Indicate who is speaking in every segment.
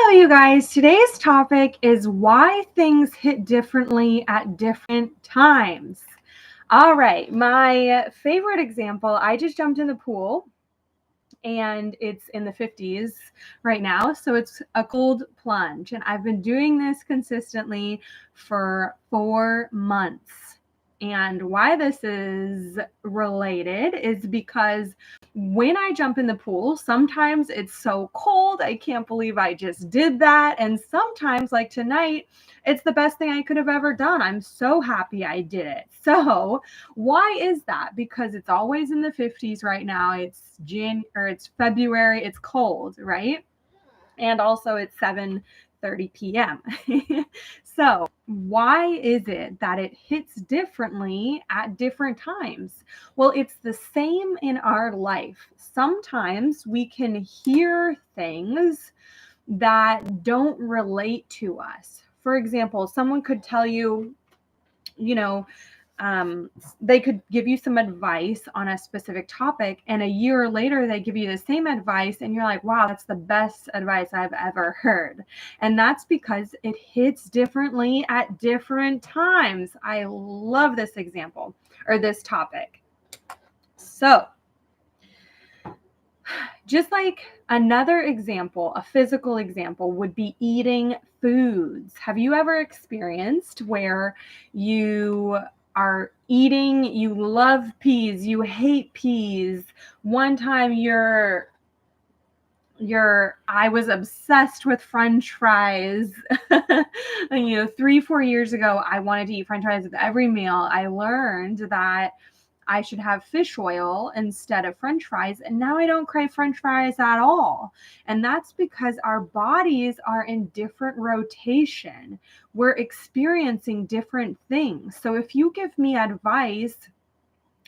Speaker 1: You guys, today's topic is why things hit differently at different times. All right, my favorite example, I just jumped in the pool and it's in the 50s right now. So it's a cold plunge. And I've been doing this consistently for 4 months. And why this is related is because when I jump in the pool, sometimes it's so cold. I can't believe I just did that. And sometimes, like tonight, it's the best thing I could have ever done. I'm so happy I did it. So, why is that? Because it's always in the 50s right now. It's February, it's cold, right? And also it's 7:30 p.m. So, why is it that it hits differently at different times? Well, it's the same in our life. Sometimes we can hear things that don't relate to us. For example, someone could tell you, you know, they could give you some advice on a specific topic, and a year later they give you the same advice and you're like, wow, that's the best advice I've ever heard. And that's because it hits differently at different times. I love this example or this topic. So just like another example, a physical example would be eating foods. Have you ever experienced where you are eating, you love peas, you hate peas? One time I was obsessed with French fries. 3-4 years ago, I wanted to eat French fries with every meal. I learned that I should have fish oil instead of French fries. And now I don't crave French fries at all. And that's because our bodies are in different rotation. We're experiencing different things. So if you give me advice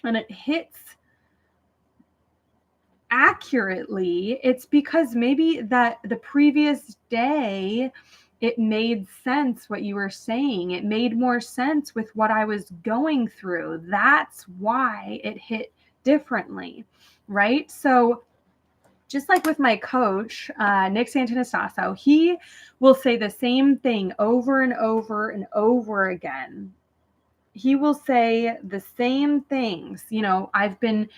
Speaker 1: and it hits accurately, it's because maybe that the previous day it made sense what you were saying. It made more sense with what I was going through. That's why it hit differently, right? So just like with my coach, Nick Santanastasso, he will say the same thing over and over and over again. He will say the same things. I've been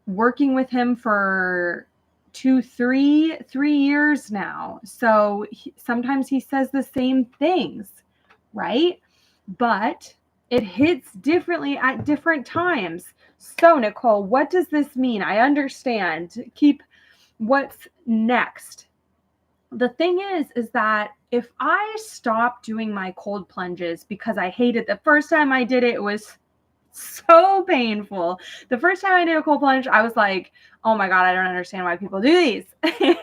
Speaker 1: working with him for 3 years now. So sometimes he says the same things, right? But it hits differently at different times. So, Nicole, what does this mean? I understand. What's next? The thing is that if I stop doing my cold plunges because I hated the first time I did it, it was so painful. The first time I did a cold plunge, I was like, oh my God, I don't understand why people do these,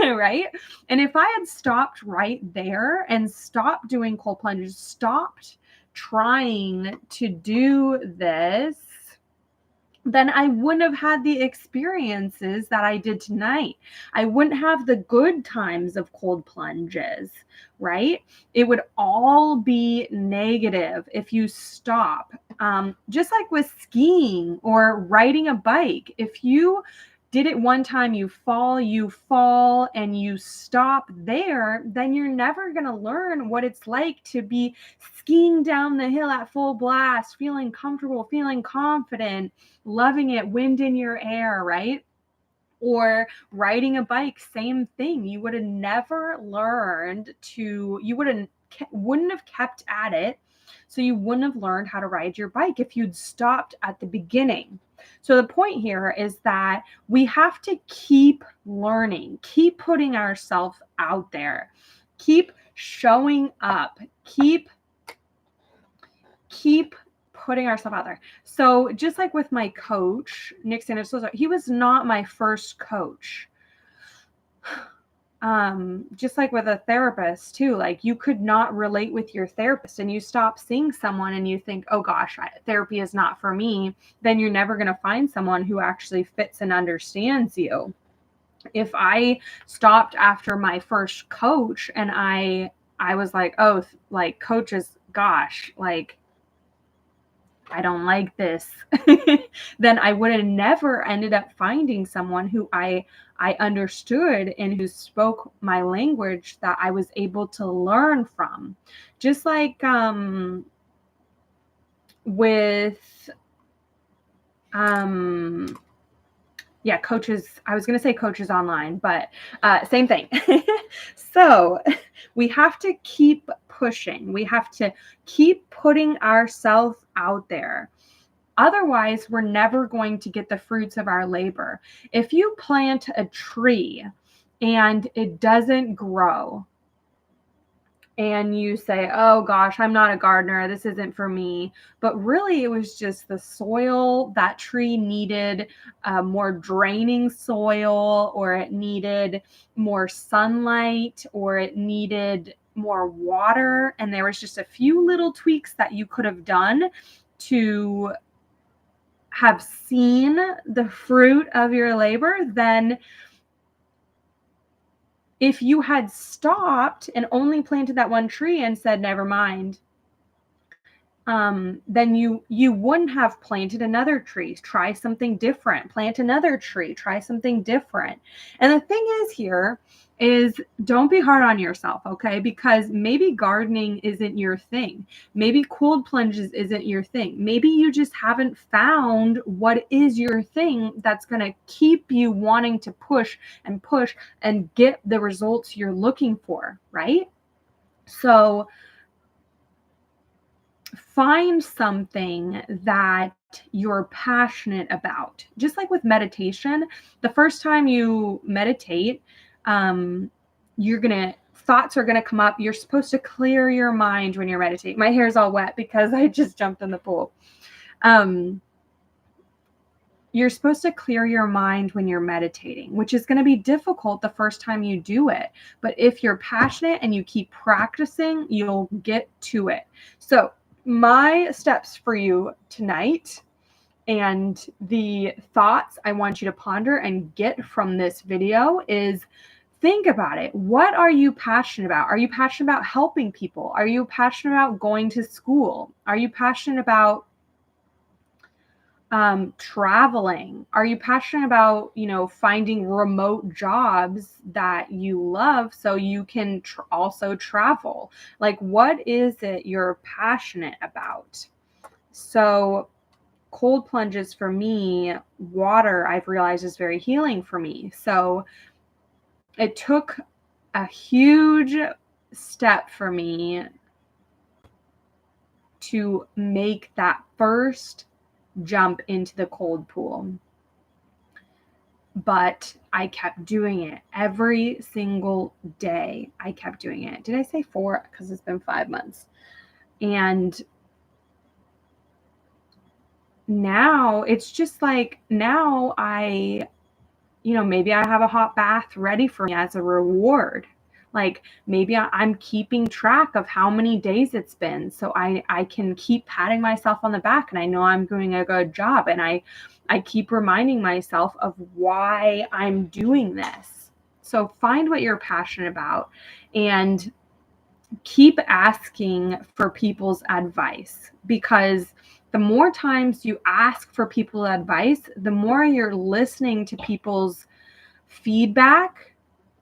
Speaker 1: right? And if I had stopped right there and stopped doing cold plunges, stopped trying to do this, then I wouldn't have had the experiences that I did tonight. I wouldn't have the good times of cold plunges, right? It would all be negative if you stop. Just like with skiing or riding a bike, if you did it one time, you fall, and you stop there, then you're never going to learn what it's like to be skiing down the hill at full blast, feeling comfortable, feeling confident, loving it, wind in your hair, right? Or riding a bike, same thing. You would have never learned wouldn't have kept at it. So you wouldn't have learned how to ride your bike if you'd stopped at the beginning. So the point here is that we have to keep learning, keep putting ourselves out there, keep showing up, keep putting ourselves out there. So just like with my coach, Nick Santanastasso, he was not my first coach. Just like with a therapist too, like you could not relate with your therapist and you stop seeing someone and you think, oh gosh, therapy is not for me, then you're never going to find someone who actually fits and understands you. If I stopped after my first coach and I was like, oh, like coaches, gosh, like I don't like this, then I would have never ended up finding someone who I understood and who spoke my language that I was able to learn from. Just like with yeah, coaches. I was going to say coaches online, but same thing. So we have to keep pushing. We have to keep putting ourselves out there. Otherwise, we're never going to get the fruits of our labor. If you plant a tree and it doesn't grow, and you say, oh gosh, I'm not a gardener, this isn't for me. But really, it was just the soil. That tree needed more draining soil, or it needed more sunlight, or it needed more water. And there was just a few little tweaks that you could have done to have seen the fruit of your labor. Then if you had stopped and only planted that one tree and said, never mind, then you wouldn't have planted another tree. Try something different. Plant another tree. Try something different. And the thing is here is, don't be hard on yourself, okay? Because maybe gardening isn't your thing. Maybe cold plunges isn't your thing. Maybe you just haven't found what is your thing that's going to keep you wanting to push and get the results you're looking for, right? So find something that you're passionate about. Just like with meditation, the first time you meditate, thoughts are gonna come up. You're supposed to clear your mind when you're meditating. My hair's all wet because I just jumped in the pool. You're supposed to clear your mind when you're meditating, which is going to be difficult the first time you do it. But if you're passionate and you keep practicing, you'll get to it. So my steps for you tonight, and the thoughts I want you to ponder and get from this video, is think about it. What are you passionate about? Are you passionate about helping people? Are you passionate about going to school? Are you passionate about traveling? Are you passionate about, finding remote jobs that you love so you can also travel? Like, what is it you're passionate about? So cold plunges for me, water, I've realized, is very healing for me. So it took a huge step for me to make that first jump into the cold pool. But I kept doing it every single day. I kept doing it. Did I say 4? Because it's been 5 months. And now it's just like, now maybe I have a hot bath ready for me as a reward. Like, maybe I'm keeping track of how many days it's been, so I can keep patting myself on the back, and I know I'm doing a good job, and I keep reminding myself of why I'm doing this. So find what you're passionate about and keep asking for people's advice, because the more times you ask for people's advice, the more you're listening to people's feedback.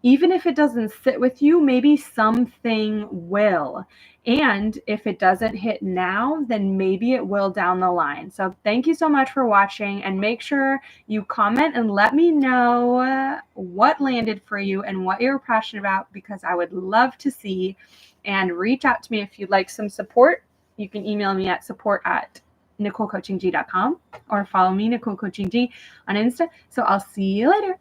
Speaker 1: Even if it doesn't sit with you, maybe something will. And if it doesn't hit now, then maybe it will down the line. So thank you so much for watching, and make sure you comment and let me know what landed for you and what you're passionate about, because I would love to see. And reach out to me if you'd like some support. You can email me at support@NicoleCoachingG.com or follow me, Nicole Coaching G, on Insta. So I'll see you later.